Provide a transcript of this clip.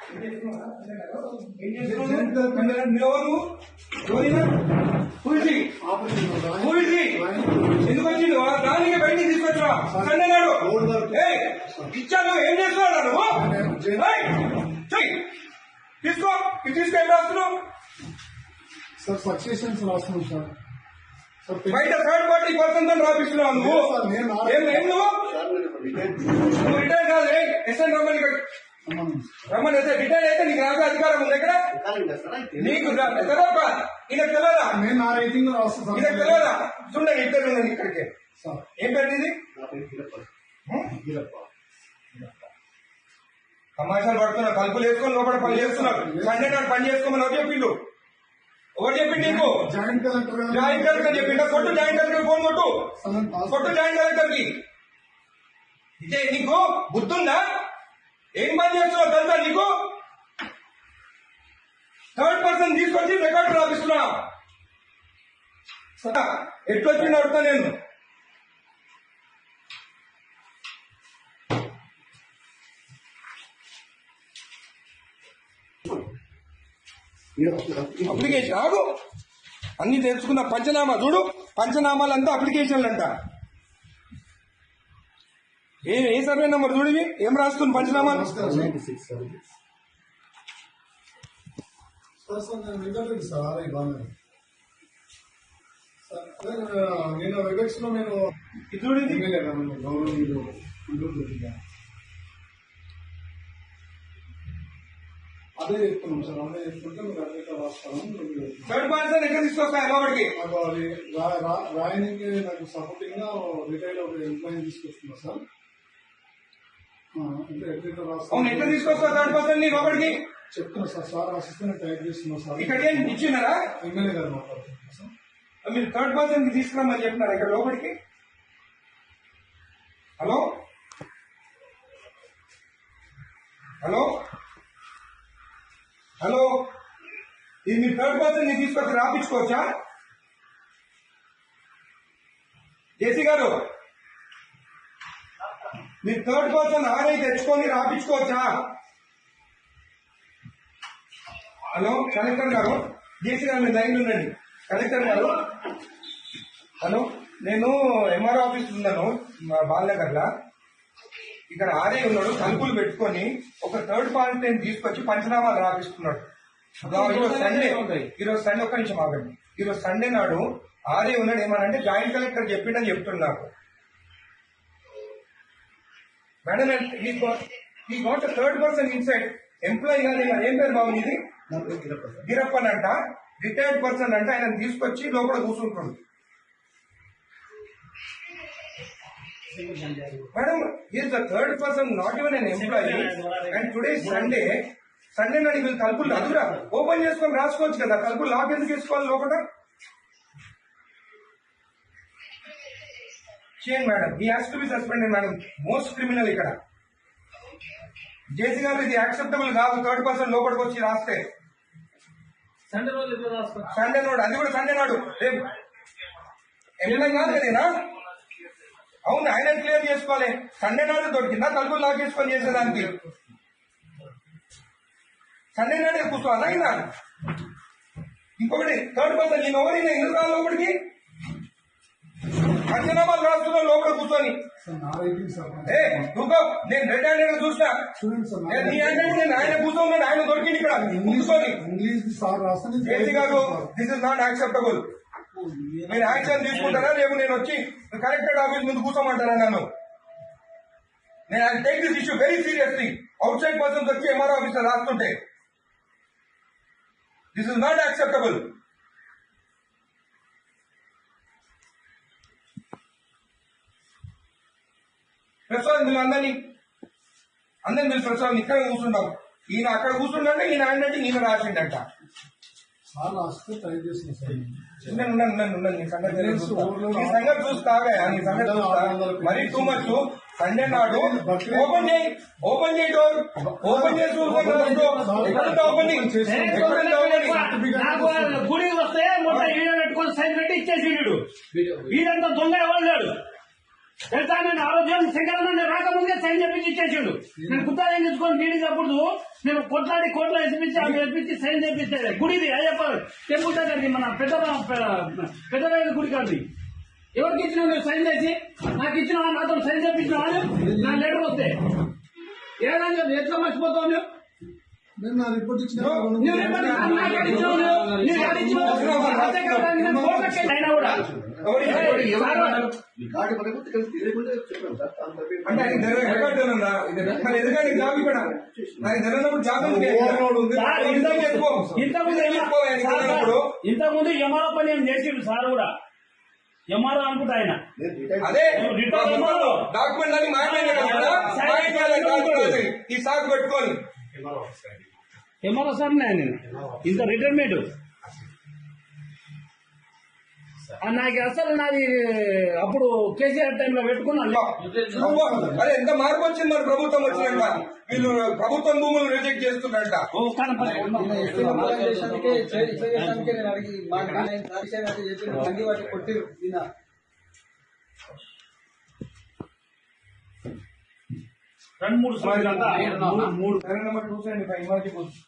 ఎందుకు వచ్చింది దానికి బయటికి తీసుకొచ్చా సండే నాడు ఇచ్చాను. ఏం చేస్తున్నాడు నువ్వు? తీసుకో తీసుకెళ్ళి రాస్తున్నావు సార్. సక్సెషన్స్ రాస్తున్నాం సార్. బయట థర్డ్ పార్టీ పర్సన్ తో రాపిస్తున్నావు నువ్వు. నువ్వు రిటైర్ కాదు. ఎస్ఎన్ రమ్మని అయితే రిటైర్ అయితే నీకు రాసే అధికారం ఉంది ఎక్కడ? నీకు తెలియదా? ఈయనకు తెలియదా? నేను నా రేటింగ్ రాస్తాను. ఈయనకు తెలియదా? చూడండి ఇద్దరు ఉండండి ఇక్కడికి. ఏం పేరు ఇది? తమాషాలు పడుతున్నా. తలుపులు వేసుకొని లోపల పని చేస్తున్నారు. సండే నాడు పని చేసుకోమని ఎవరు చెప్పిండు? ఎవరు చెప్పిండు నీకు? జాయింట్ కలెక్టర్ చెప్పిండ? కొట్టు జాయింట్ కలెక్టర్ ఫోన్ కొట్టు జాయింట్ కలెక్టర్ కి. ఇదే నీకు బుద్ధుందా? ఏం పని చేస్తున్నావు తెలుసా నీకు? థర్డ్ పర్సన్ తీసుకొచ్చి రికార్డు రాపిస్తున్నా. ఎట్లొచ్చింది అడుగుతా నేను. అప్లికేషన్ ఆగు. అన్ని తెలుసుకున్న పంచనామా చూడు. పంచనామాలంతా అప్లికేషన్లు అంట. ఏ సర్వే నెంబర్ చూడు. ఏం రాస్తుంది పంచనామాలు? నేను వెబెక్స్ లో నేను అదే చెప్తున్నాం సార్. అదే చెప్తుంటే మీరు అదే రాస్తాను. థర్డ్ పర్సన్ ఎక్కడ తీసుకొస్తాయి లోపలికి? రాయనికి నాకు సపోర్టింగ్ గా రిటైర్డ్ ఒక ఎంప్లాయీ తీసుకొస్తున్నా సార్. అవును, ఎట్లా తీసుకొస్తా థర్డ్ పర్సన్ ని లోపలికి? చెప్తున్నా సార్. సార్ రాసిస్తే నేను టైప్ చేస్తున్నా సార్. ఇక్కడ ఏం ఇచ్చినారా? ఎమ్మెల్యే గారు మాట్లాడుతున్నా సార్. మీరు థర్డ్ పర్సన్ కి తీసుకురామని చెప్పినారా ఇక్కడ లోపలికి? హలో హలో హలో ఇది మీరు థర్డ్ పర్సన్ ని తీసుకొచ్చి రాపించుకోవచ్చా? జేసీ గారు, మీరు థర్డ్ పర్సన్ ఆర్ఐ తెచ్చుకొని రాపించుకోవచ్చా? హలో కలెక్టర్ గారు, జేసీ గారు మీరు లైన్ ఉండండి. కలెక్టర్ గారు, హలో, నేను ఎంఆర్ఓ ఆఫీస్ ఉన్నాను బాలనగర్లా. ఇక్కడ ఆర్ఐ ఉన్నాడు. తలుపులు పెట్టుకొని ఒక థర్డ్ పార్టీని తీసుకొచ్చి పంచనామాలు రాపిస్తున్నాడు. ఈరోజు సండే ఒక్క నిమిషం ఆగండి. ఈరోజు సండే నాడు ఆర్ఐ ఉన్నాడు. ఏమనంటే జాయింట్ కలెక్టర్ చెప్పిండని చెప్తున్నాడు. మేడం ఈ గోట్ థర్డ్ పర్సన్ ఇన్సైడ్ ఎంప్లాయీ గారు. ఏం పేరు బాబు ఇది? గిరప్పన్ అంట. రిటైర్డ్ పర్సన్ అంట. ఆయన తీసుకొచ్చి లోపల కూర్చుంటుంది. Madam is the third person, not even an employee. And today Sunday నాడు వీళ్ళు తలుపులు అదురా ఓపెన్ చేసుకొని రాసుకోవచ్చు కదా. తలుపులు లాక్ ఎందుకు వేసుకోవాలి లోపల? చేయండి మేడం. ఈ has to be suspended madam. Most criminal ఇక్కడ. జేసీ గారు ఇది యాక్సెప్టబుల్ కాదు. థర్డ్ పర్సన్ లోపలికి వచ్చి రాస్తే సండే నాడు, అది కూడా సండే నాడు. రేపు ఎమ్మెల్యే కాదు కదేనా? అవును, ఆయన క్లియర్ చేసుకోవాలి. సండే నాడు దొరికిందా తలుపులు లాక్ చేసుకొని చేసేదానికి? సండే నాడే కూర్చోవాలా ఆయన? ఇంకొకటి థర్డ్ పర్సన్ నేను ఎవరైనా ఎందుకు రాలి లోపలికి? పంచనామాలు రాస్తున్నా లోపల కూర్చొని. నువ్వు నేను రెడ్ హ్యాండెడ్ చూసినా. నీ హ్యాండెడ్ నేను ఆయన కూర్చోన్నాడు. ఆయన దొరికింది ఇక్కడ కూర్చొని. జేసీ గారు, దిస్ ఇస్ నాట్ యాక్సెప్టబుల్. మీరు యాక్షన్ తీసుకుంటారా? రేపు నేను వచ్చి కలెక్టరేట్ ఆఫీస్ ముందు కూర్చోమంటారా నన్ను? నేను I take this issue very seriously. Outside persons వచ్చి ఎంఆర్ఓ ఆఫీస్ రాస్తుంటే this is not acceptable. Prasad మీరు అందరినీ మీరు ప్రసాద్ ఇక్కడ కూర్చుంటాం. ఈయన అక్కడ కూర్చుంటే ఈయన ఏంటంటే ఈయన రాసిండట. ఉండండి. నీ సంగతి చూస్తాగా. నీ సంగతి చూస్తా. మరీ టూ మచ్. సండే నాడు ఓపెన్ చేయి డోర్. ఓపెన్ చేసి గుడికి వస్తే మొత్తం వీడియో పెట్టుకొని సైన్ పెట్టి ఇచ్చేసి వీడంతా దొంగ ఎవరు తెలుసా నేను ఆరోగ్యం శంకరన్న రాకముందే సైన్ చేపించి ఇచ్చేసిండు. నేను గుత్తాలు ఎంచుకొని మీటింగ్ అప్పుడు నేను కొట్లాడి కోట్లు ఎత్తిపించి అవి ఎత్తిపించి సైన్ చేపించాడు. గుడిది అయ్యప్ప టెంపుల్ దగ్గరికి మన పెద్ద గుడి కాదు. ఎవరికి ఇచ్చినావు నువ్వు సైన్ చేసి? నాకు ఇచ్చినావా? నాతో సైన్ చేపించినావా? నా లెటర్ వస్తే ఏదైనా ఎట్లా మర్చిపోతావు నువ్వు? నేను నా రిపోర్ట్ ఇచ్చిన అయినా కూడా అంటే ఆయన రికార్డు ఉందా? మరి ఎందుకంటే జాబ్ ఇక్కడ ఆయన జరిగినప్పుడు జాబ్ ఇంతకుముందు ఎంఆర్ఓ పని ఏం చేసిండు సార్ కూడా. ఎంఆర్ఓ అనుకుంటా ఆయన. అదే డాక్యుమెంట్ అని మాట్లాడే ఈ సాగు పెట్టుకొని ఎంఆర్ఓ సార్ నేను ఇంత రిటైర్మెంట్ నాకు అసలు నాది అప్పుడు కేసీఆర్ టైంలో పెట్టుకున్నాను. అదే ఎంత మార్పు వచ్చింది మరి ప్రభుత్వం వచ్చినాక. వీళ్ళు ప్రభుత్వం భూములు రిజెక్ట్ చేస్తున్నారంట. రెండు మూడు మూడు 275